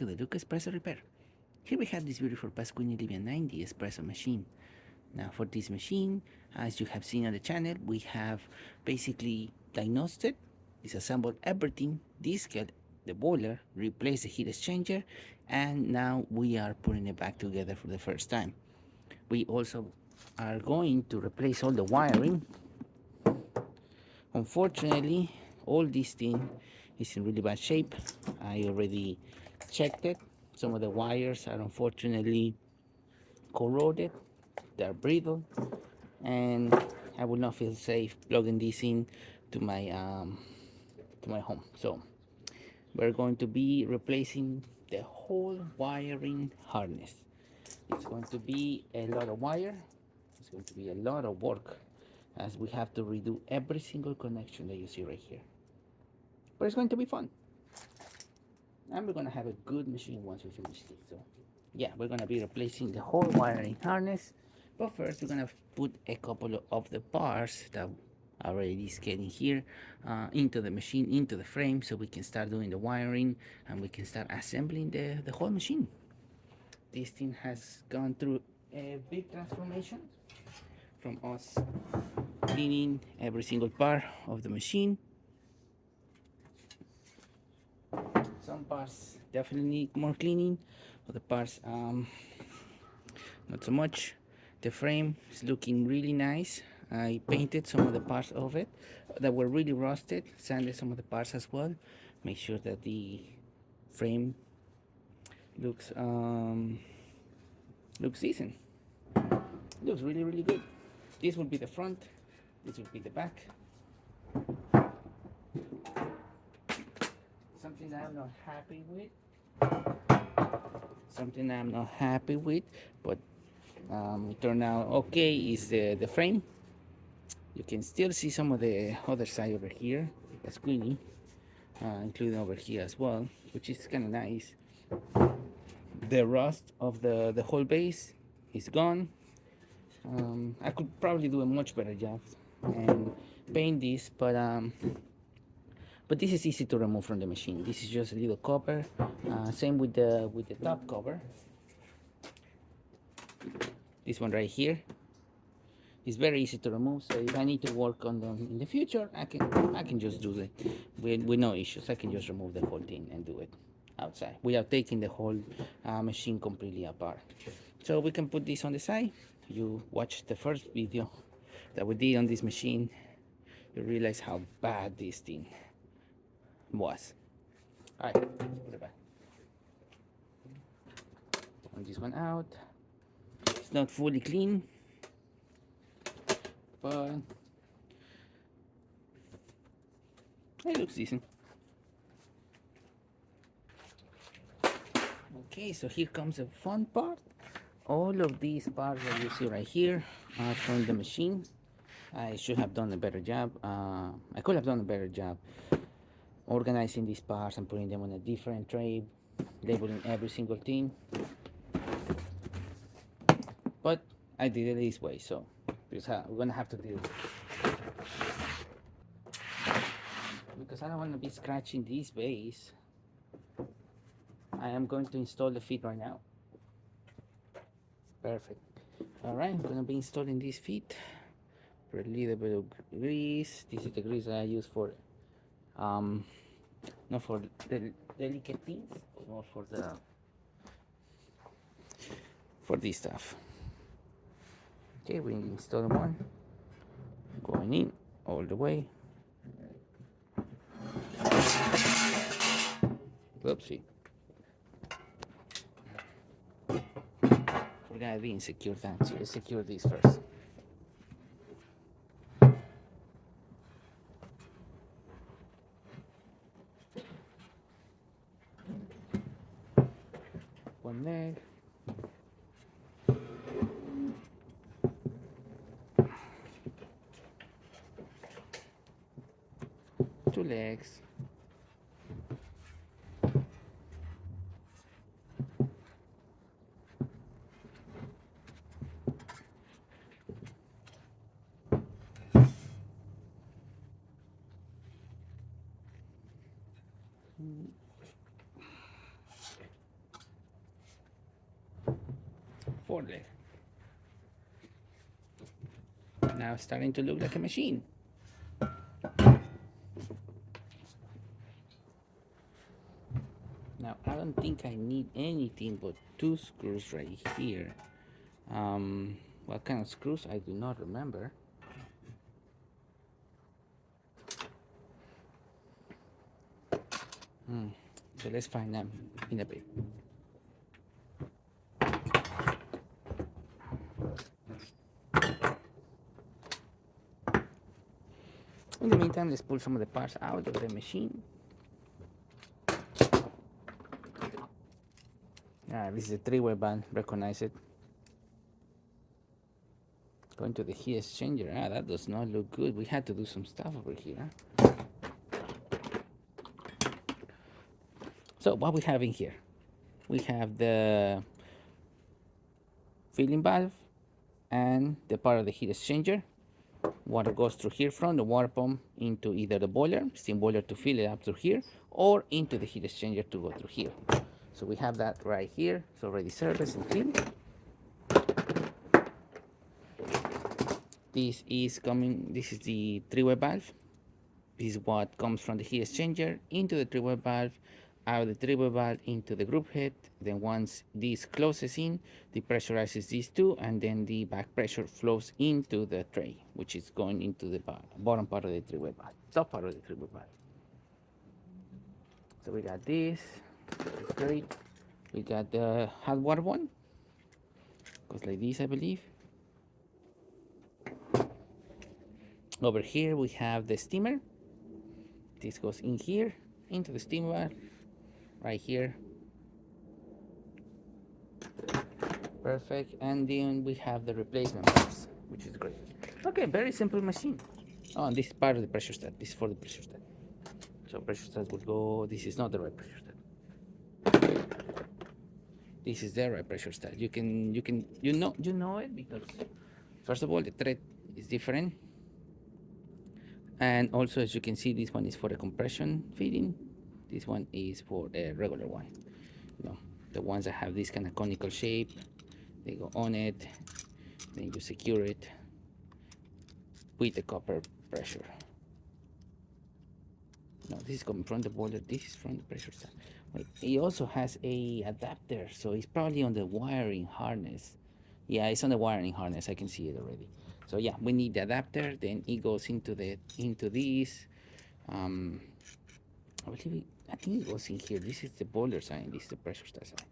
to the Duke Espresso Repair. Here we have this beautiful Pasquini Livia 90 espresso machine. Now for this machine, as you have seen on the channel, we have basically diagnosed it, disassembled everything, discarded the boiler, replaced the heat exchanger, and now we are putting it back together for the first time. We also are going to replace all the wiring. Unfortunately, all this thing is in really bad shape. I already checked it. Some of the wires are unfortunately corroded, they're brittle, and I would not feel safe plugging this in to my home. So we're going to be replacing the whole wiring harness. It's going to be a lot of wire. It's going to be a lot of work, as we have to redo every single connection that you see right here. But it's going to be fun, and we're gonna have a good machine once we finish this. So yeah, we're gonna be replacing the whole wiring harness, but first we're gonna put a couple of the parts that are already scanning here into the machine, into the frame, so we can start doing the wiring and we can start assembling the whole machine. This thing has gone through a big transformation from us cleaning every single part of the machine. Some parts definitely need more cleaning, other parts not so much. The frame is looking really nice. I painted some of the parts of it that were really rusted, sanded some of the parts as well. Make sure that the frame looks looks decent. Looks really good. This will be the front, this will be the back. Something that I'm not happy with. Something I'm not happy with, but it turned out okay, is the frame. You can still see some of the other side over here, the Pasquini, including over here as well, which is kind of nice. The rust of the whole base is gone. I could probably do a much better job and paint this, but this is easy to remove from the machine. This is just a little cover. Same with the top cover. This one right here is very easy to remove. So if I need to work on them in the future, I can just do it with no issues. I can just remove the whole thing and do it outside without taking the whole machine completely apart. So we can put this on the side. You watch the first video that we did on this machine, you realize how bad this thing was. All right, put it back. Point this one out. It's not fully clean, but it looks decent. Okay, so here comes the fun part. All of these parts that you see right here are from the machine. I should have done a better job. I could have done a better job organizing these parts and putting them on a different tray, labeling every single thing. But I did it this way, so we're gonna have to do it. Because I don't want to be scratching this base. I am going to install the feet right now. Perfect. All right, I'm gonna be installing these feet. For a little bit of grease. This is the grease that I use for not for the delicate things, but more for this stuff. Okay, we install one, going in all the way. Oopsie. Forgot I didn't secure that, so let's secure this first. One leg. Two legs. foreleg. Now it's starting to look like a machine. Now I don't think I need anything but two screws right here. What kind of screws? I do not remember. So let's find them in a bit. In the meantime, let's pull some of the parts out of the machine. This is a three-way band. Recognize it. Going to the heat exchanger. That does not look good. We had to do some stuff over here. So what we have in here? We have the filling valve and the part of the heat exchanger. Water goes through here from the water pump into either the boiler, steam boiler to fill it up through here, or into the heat exchanger to go through here. So we have that right here. It's already serviced and clean. This is the three-way valve. This is what comes from the heat exchanger into the three-way valve, out of the three-way valve into the group head. Then once this closes in, depressurizes these two, and then the back pressure flows into the tray, which is going into the bottom part of the three-way valve, top part of the three-way valve. So we got this, it's great. We got the hot water one, goes like this, I believe. Over here we have the steamer. This goes in here, into the steamer, right here. Perfect. And then we have the replacement parts, which is great. Okay, very simple machine. Oh, and this is part of the pressure stat. This is for the pressure stat. So pressure stat will go. This is not the right pressure stat. This is the right pressure stat. You know it because first of all the thread is different. And also, as you can see, this one is for the compression fitting. This one is for the regular one. The ones that have this kind of conical shape, they go on it, then you secure it with the copper pressure. No, this is coming from the boiler. This is from the pressure side. Wait, it also has a adapter, so it's probably on the wiring harness. Yeah, it's on the wiring harness. I can see it already. So yeah, we need the adapter. Then it goes into this. I think it goes in here. This is the boiler side. This is the pressure side.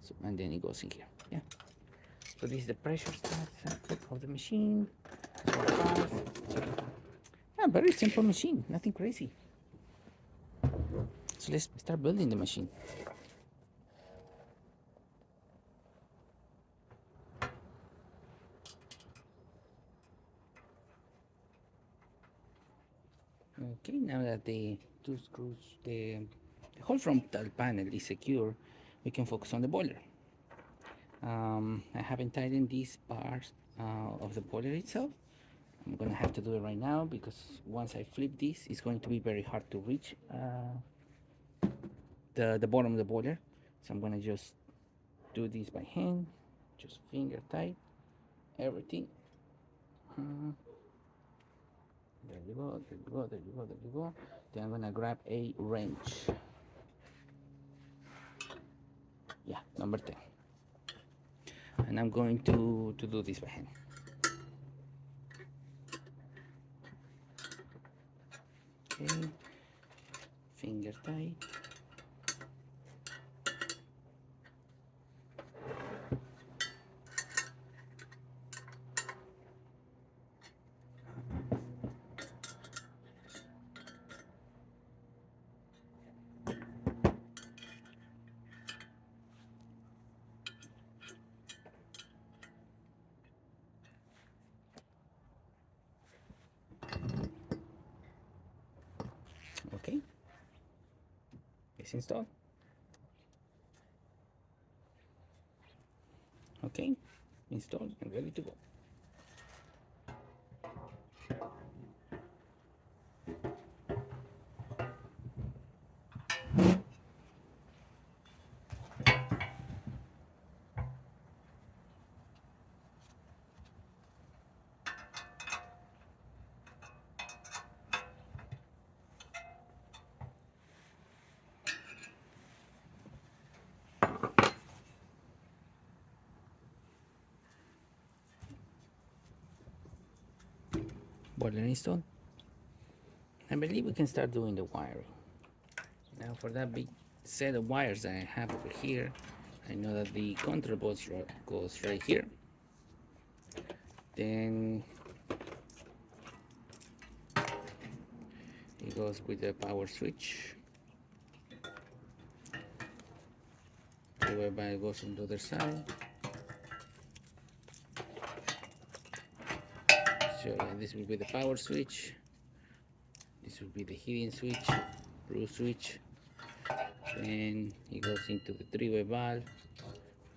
So, and then it goes in here. Yeah. So this is the pressure side of the machine. Yeah, very simple machine. Nothing crazy. So let's start building the machine. Okay, now that the two screws, the whole frontal panel is secure, we can focus on the boiler. I haven't tightened these parts of the boiler itself. I'm gonna have to do it right now because once I flip this, it's going to be very hard to reach the bottom of the boiler. So I'm gonna just do this by hand, just finger tight everything. There you go, there you go, there you go, there you go. Then I'm gonna grab a wrench. Yeah, number 10. And I'm going to do this by hand. Okay, finger tight. Okay, it's installed. Okay, installed and ready to go. boiler installed. I believe we can start doing the wiring. Now for that big set of wires that I have over here, I know that the control box goes right here. Then it goes with the power switch. The wire goes on the other side. So yeah, this will be the power switch. This will be the heating switch, brew switch. Then it goes into the three-way valve.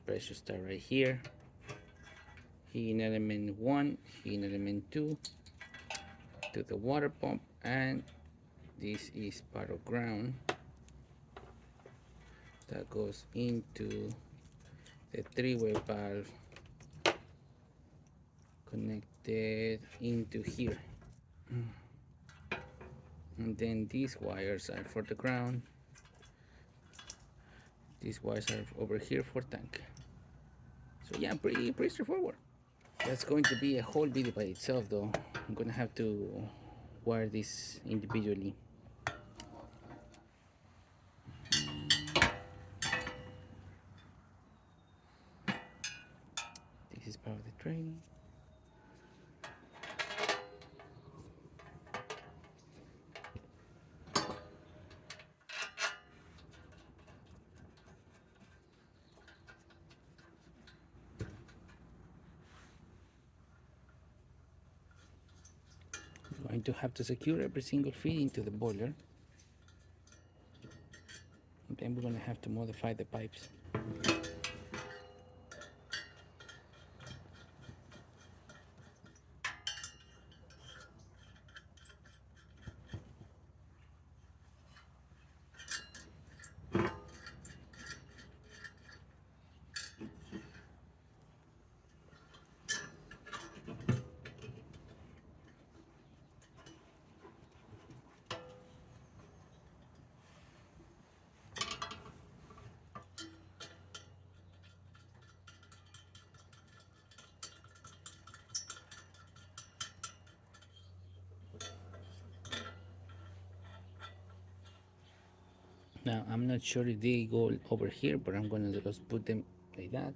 Pressure start right here. Heating element 1, heating element 2 to the water pump, and this is part of ground that goes into the three-way valve connected into here. And then these wires are for the ground. These wires are over here for tank. So yeah, pretty straightforward. That's going to be a whole video by itself though. I'm gonna have to wire this individually. This is part of the tray. Going to have to secure every single feed into the boiler. And then we're going to have to modify the pipes. Now, I'm not sure if they go over here, but I'm going to just put them like that,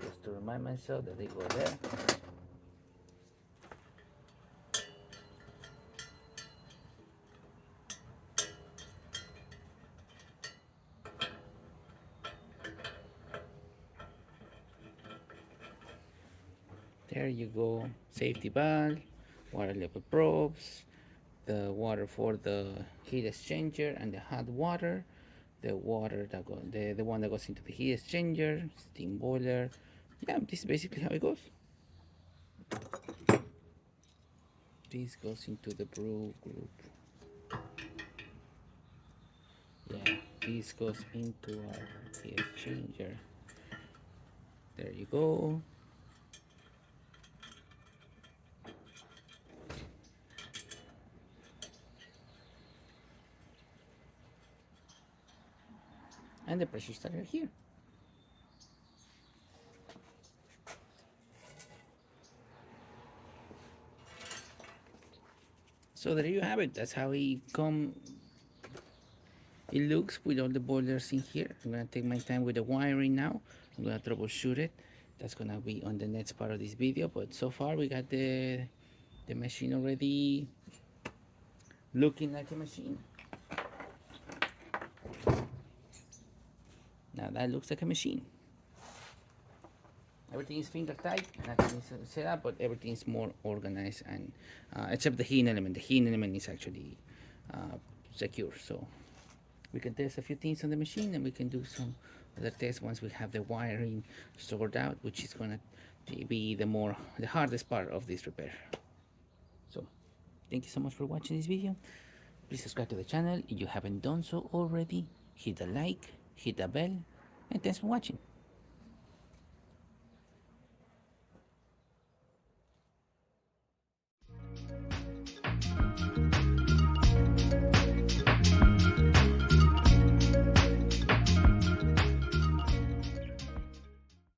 just to remind myself that they go there. There you go. Safety valve, water level probes, the water for the heat exchanger and the hot water, the water that the one that goes into the heat exchanger, steam boiler. Yeah, this is basically how it goes. This goes into the brew group. Yeah, this goes into our heat exchanger. There you go. And the pressure starter here. So there you have it. That's how it looks with all the boilers in here. I'm gonna take my time with the wiring now. I'm gonna troubleshoot it. That's gonna be on the next part of this video. But so far we got the machine already looking like a machine. Now that looks like a machine. Everything is finger tight, nothing is set up, but everything is more organized, and except the heating element. The heating element is actually secure, so we can test a few things on the machine, and we can do some other tests once we have the wiring sorted out, which is gonna be the hardest part of this repair. So thank you so much for watching this video. Please subscribe to the channel if you haven't done so already. Hit the like, hit the bell, and thanks for watching.